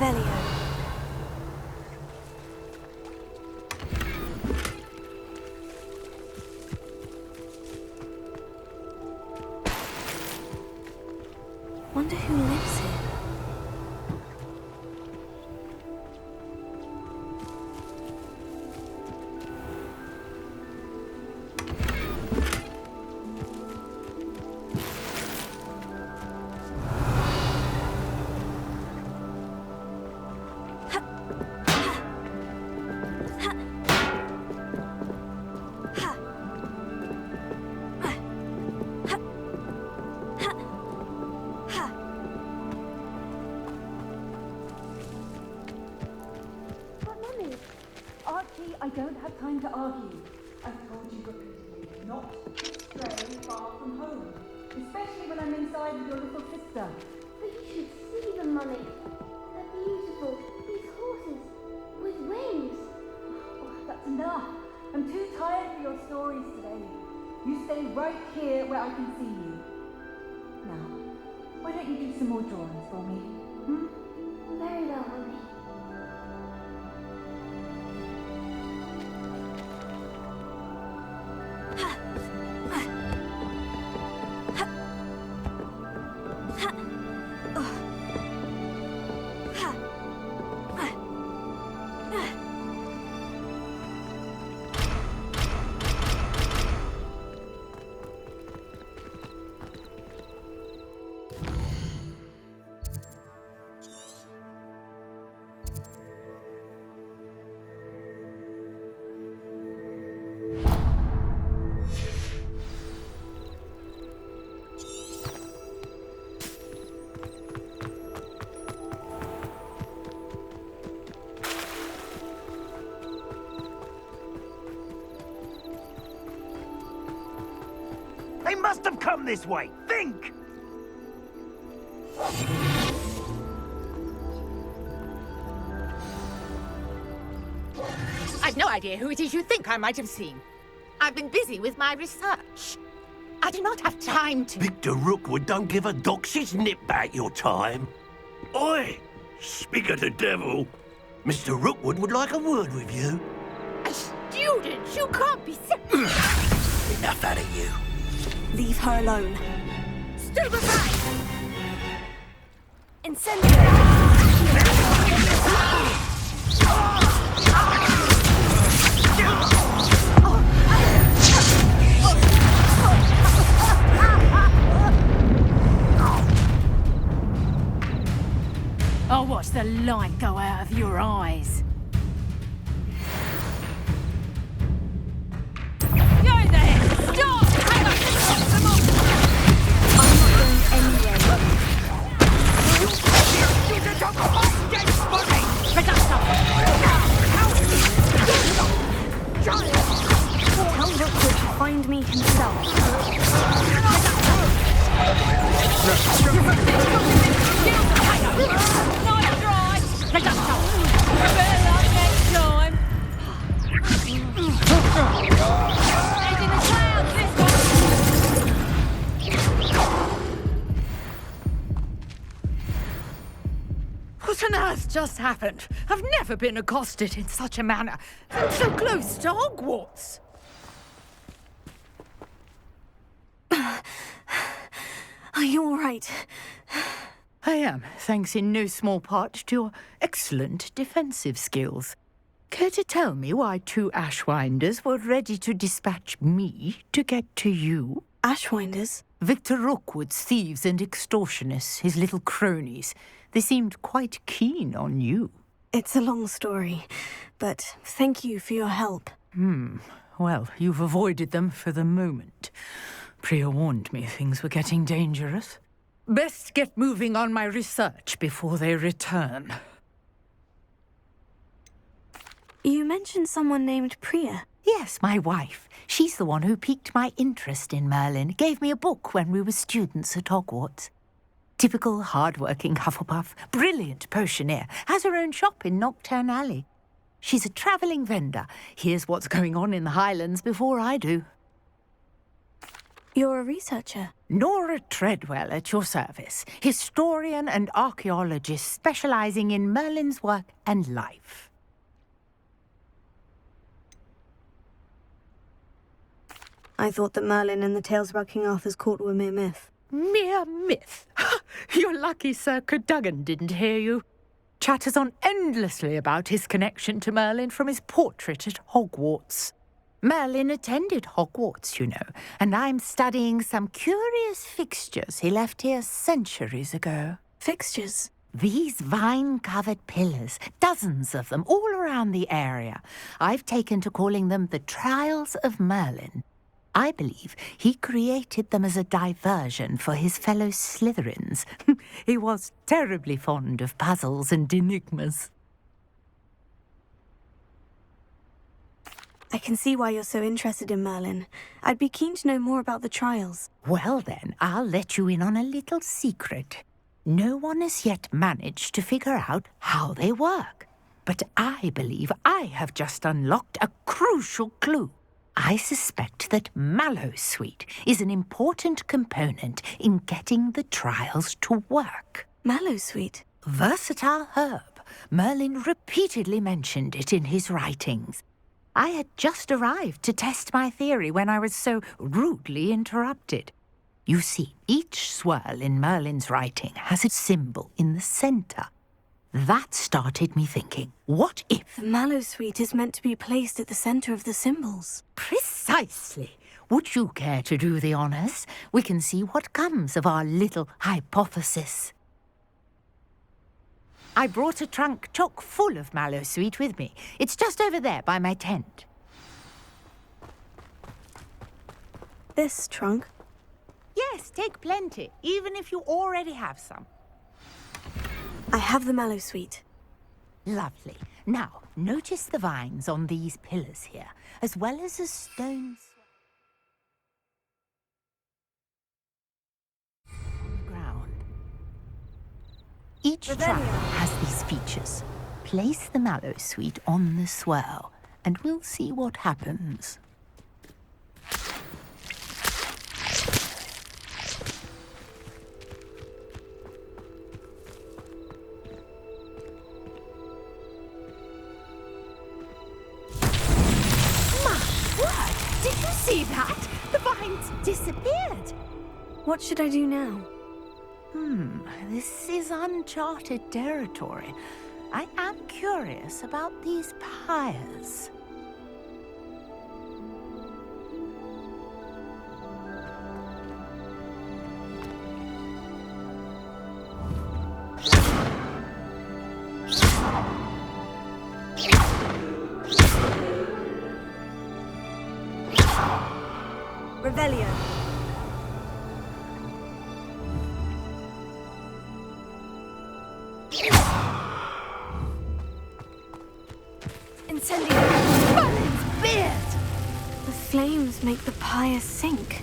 Revelio. Wonder who lives here. I don't have time to argue. I've told you repeatedly not to stray far from home, especially when I'm inside with your little sister. But you should see them, Mummy. They're beautiful. These horses with wings. Oh, that's enough. I'm too tired for your stories today. You stay right here where I can see you. Now, why don't you do some more drawings for me? Very well, Mummy. They must have come this way! Think! I've no idea who it is you think I might have seen. I've been busy with my research. I do not have time to... Victor Rookwood don't give a doxy's nip back your time. Oi! Speak of the devil. Mr. Rookwood would like a word with you. A student? You can't be so... Enough out of you. Leave her alone. Stupefy! Incendio! I'll watch the light go out of your eyes. Go there! Stop! Hang on! Stop them all! I'm not going anywhere. You can talk about dead body! Reducto! Tell Rookwood to find me himself. Nice try! Reducto! Better luck next time! He's in the clouds, this one! What on earth just happened? I've never been accosted in such a manner. I'm so close to Hogwarts. Are you all right? I am, thanks in no small part to your excellent defensive skills. Care to tell me why two Ashwinders were ready to dispatch me to get to you? Ashwinders? Victor Rookwood's thieves and extortionists, his little cronies. They seemed quite keen on you. It's a long story, but thank you for your help. Well, you've avoided them for the moment. Priya warned me things were getting dangerous. Best get moving on my research before they return. You mentioned someone named Priya. Yes, my wife. She's the one who piqued my interest in Merlin. Gave me a book when we were students at Hogwarts. Typical hard-working Hufflepuff, brilliant potioneer, has her own shop in Knockturn Alley. She's a travelling vendor. Hears what's going on in the Highlands before I do. You're a researcher. Nora Treadwell at your service, historian and archaeologist specializing in Merlin's work and life. I thought that Merlin and the tales about King Arthur's court were mere myth. Mere myth? You're lucky Sir Cadogan didn't hear you. Chatters on endlessly about his connection to Merlin from his portrait at Hogwarts. Merlin attended Hogwarts, you know, and I'm studying some curious fixtures he left here centuries ago. Fixtures? These vine-covered pillars, dozens of them, all around the area. I've taken to calling them the Trials of Merlin. I believe he created them as a diversion for his fellow Slytherins. He was terribly fond of puzzles and enigmas. I can see why you're so interested in Merlin. I'd be keen to know more about the trials. Well then, I'll let you in on a little secret. No one has yet managed to figure out how they work. But I believe I have just unlocked a crucial clue. I suspect that Mallowsweet is an important component in getting the trials to work. Mallowsweet? Versatile herb. Merlin repeatedly mentioned it in his writings. I had just arrived to test my theory when I was so rudely interrupted. You see, each swirl in Merlin's writing has a symbol in the centre. That started me thinking, what if... The Mallowsweet is meant to be placed at the centre of the symbols. Precisely. Would you care to do the honours? We can see what comes of our little hypothesis. I brought a trunk chock full of Mallowsweet with me. It's just over there by my tent. This trunk? Yes, take plenty, even if you already have some. I have the Mallowsweet. Lovely. Now, notice the vines on these pillars here, as well as the stones on the ground. Each trial has these features. Place the Mallowsweet on the swirl, and we'll see what happens. Did you see that? The vines disappeared. What should I do now? This is uncharted territory. I am curious about these pyres. Revelio. Incendio. Merlin's beard! The flames make the pyre sink.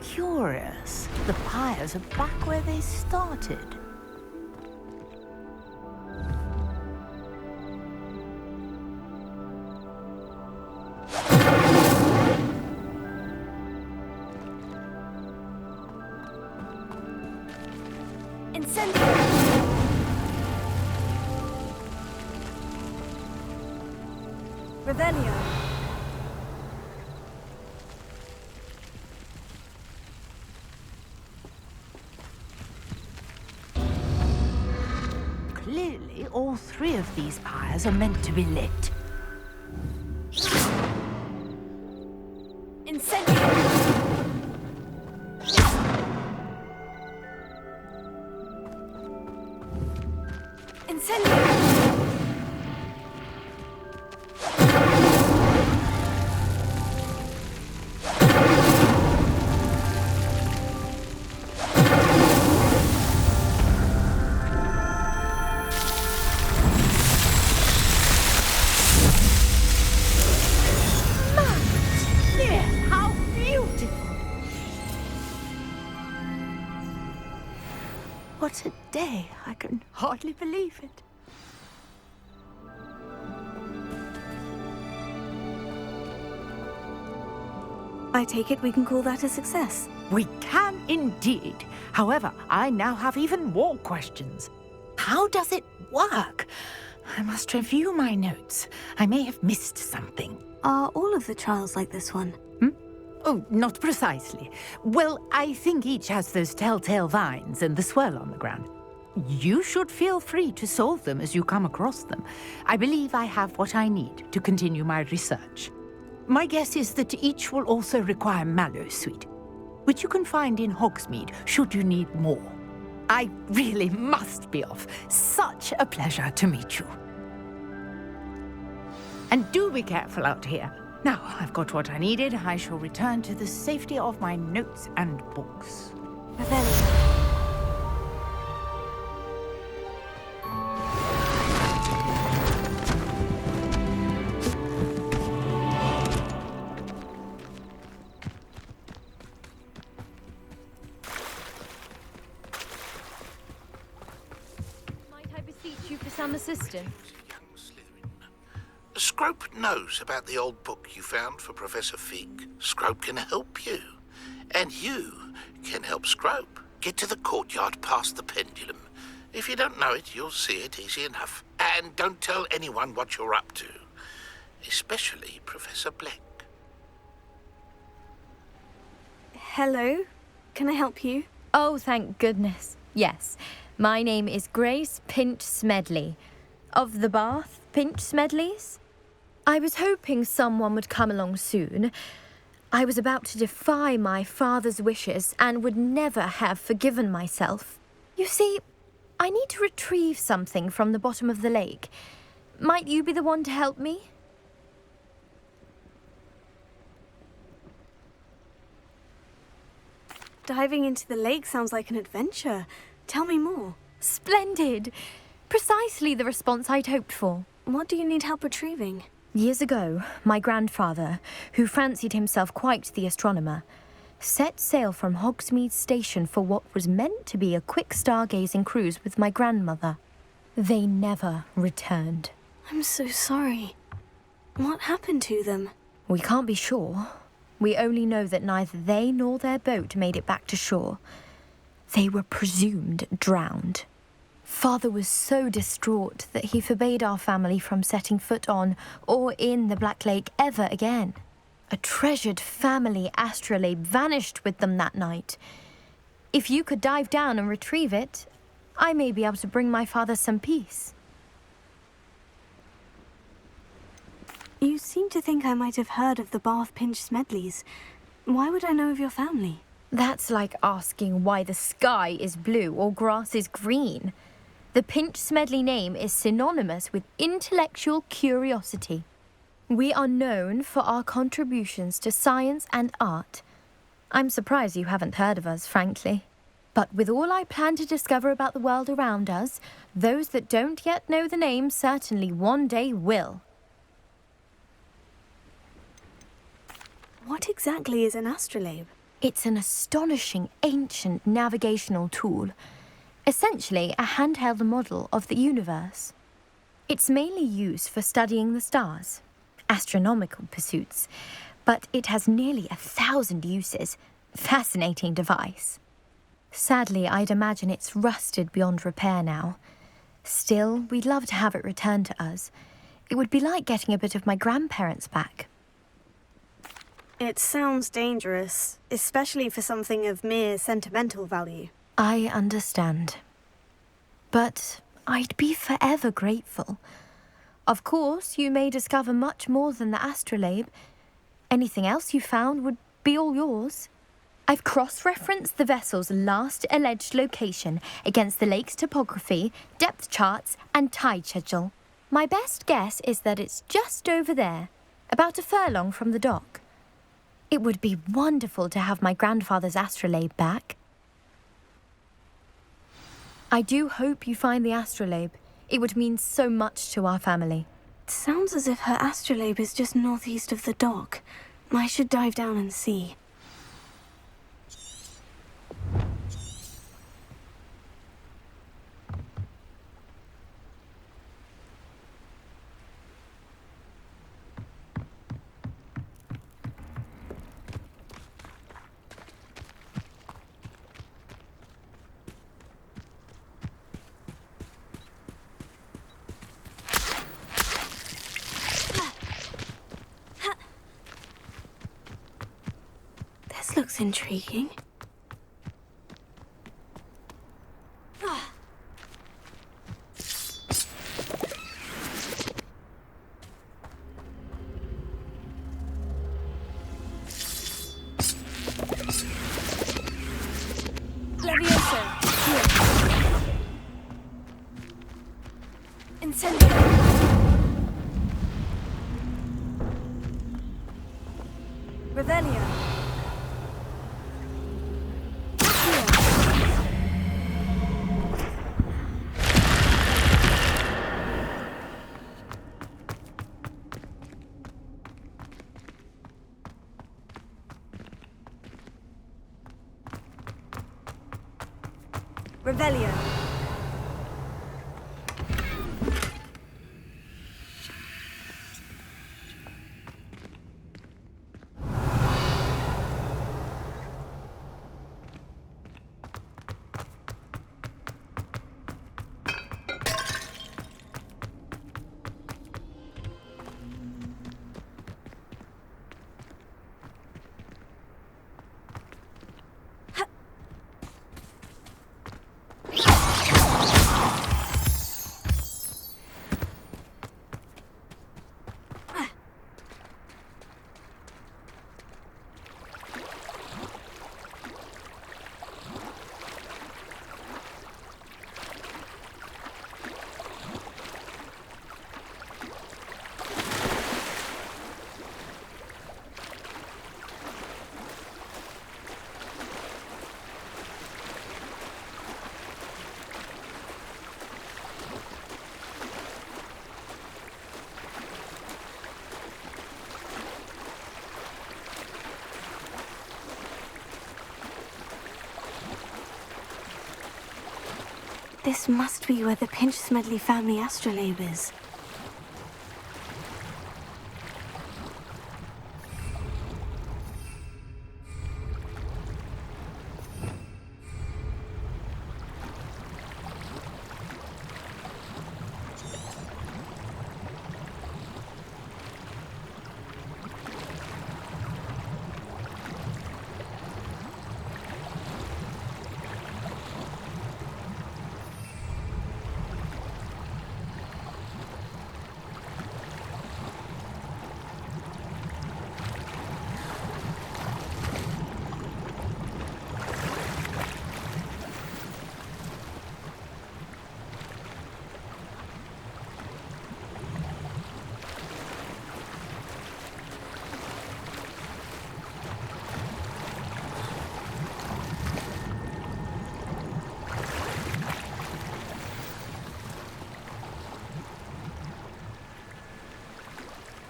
Curious. The pyres are back where they started. Incendio. Revelio. Clearly, all three of these pyres are meant to be lit. Incendio. Incendio. How beautiful! What day. I can hardly believe it. I take it we can call that a success. We can indeed. However, I now have even more questions. How does it work? I must review my notes. I may have missed something. Are all of the trials like this one? Oh, not precisely. Well, I think each has those telltale vines and the swirl on the ground. You should feel free to solve them as you come across them. I believe I have what I need to continue my research. My guess is that each will also require mallow sweet, which you can find in Hogsmeade should you need more. I really must be off. Such a pleasure to meet you. And do be careful out here. Now I've got what I needed, I shall return to the safety of my notes and books. Revelio. Might I beseech you for some assistance? Scrope knows about the old book you found for Professor Fig. Scrope can help you. And you can help Scrope. Get to the courtyard past the pendulum. If you don't know it, you'll see it easy enough. And don't tell anyone what you're up to. Especially Professor Black. Hello? Can I help you? Oh, thank goodness. Yes. My name is Grace Pinch Smedley. Of the Bath Pinch Smedleys? I was hoping someone would come along soon. I was about to defy my father's wishes and would never have forgiven myself. You see, I need to retrieve something from the bottom of the lake. Might you be the one to help me? Diving into the lake sounds like an adventure. Tell me more. Splendid! Precisely the response I'd hoped for. What do you need help retrieving? Years ago, my grandfather, who fancied himself quite the astronomer, set sail from Hogsmeade Station for what was meant to be a quick stargazing cruise with my grandmother. They never returned. I'm so sorry. What happened to them? We can't be sure. We only know that neither they nor their boat made it back to shore. They were presumed drowned. Father was so distraught that he forbade our family from setting foot on or in the Black Lake ever again. A treasured family astrolabe vanished with them that night. If you could dive down and retrieve it, I may be able to bring my father some peace. You seem to think I might have heard of the Bath Pinch Smedleys. Why would I know of your family? That's like asking why the sky is blue or grass is green. The Pinch Smedley name is synonymous with intellectual curiosity. We are known for our contributions to science and art. I'm surprised you haven't heard of us, frankly. But with all I plan to discover about the world around us, those that don't yet know the name certainly one day will. What exactly is an astrolabe? It's an astonishing ancient navigational tool. Essentially a handheld model of the universe. It's mainly used for studying the stars, astronomical pursuits, but it has nearly 1,000 uses. Fascinating device. Sadly, I'd imagine it's rusted beyond repair now. Still, we'd love to have it returned to us. It would be like getting a bit of my grandparents back. It sounds dangerous, especially for something of mere sentimental value. I understand. But I'd be forever grateful. Of course, you may discover much more than the astrolabe. Anything else you found would be all yours. I've cross-referenced the vessel's last alleged location against the lake's topography, depth charts, and tide schedule. My best guess is that it's just over there, about a furlong from the dock. It would be wonderful to have my grandfather's astrolabe back. I do hope you find the astrolabe. It would mean so much to our family. It sounds as if her astrolabe is just northeast of the dock. I should dive down and see. looks intriguing. Levioso, here. Incendio. Revelio. Revelio. This must be where the Pinch-Smedley family astrolabe is.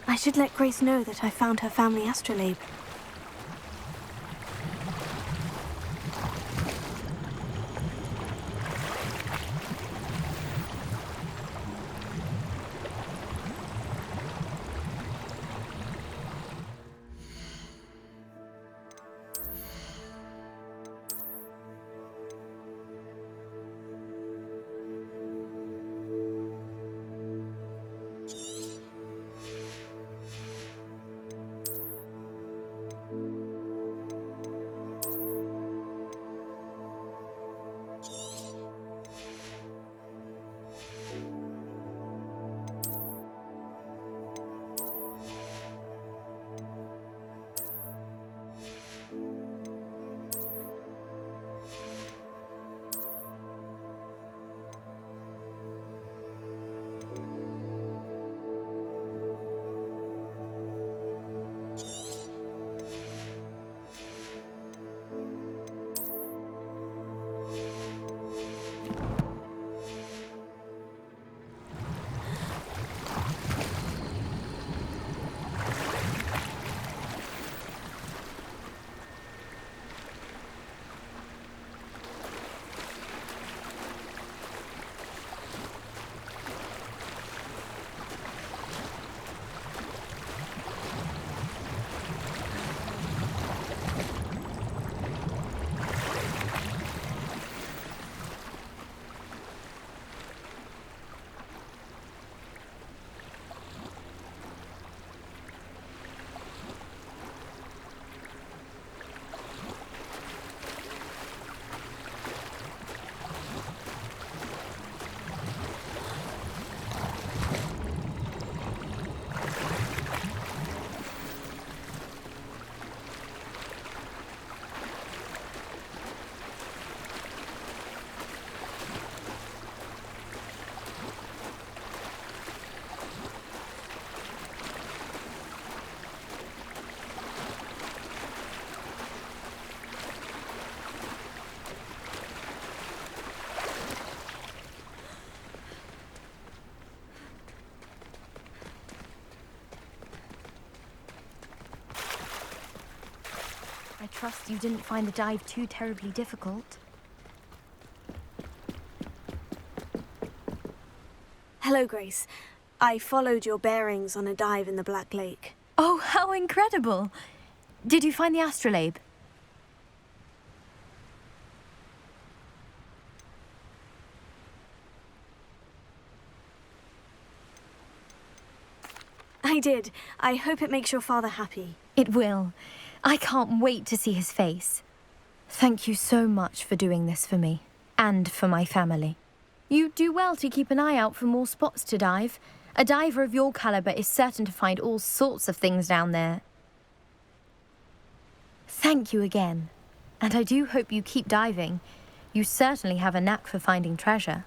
I should let Grace know that I found her family astrolabe. trust you didn't find the dive too terribly difficult. Hello, Grace. I followed your bearings on a dive in the Black Lake. Oh, how incredible! Did you find the astrolabe? I did. I hope it makes your father happy. It will. I can't wait to see his face. Thank you so much for doing this for me, and for my family. You do well to keep an eye out for more spots to dive. A diver of your caliber is certain to find all sorts of things down there. Thank you again. And I do hope you keep diving. You certainly have a knack for finding treasure.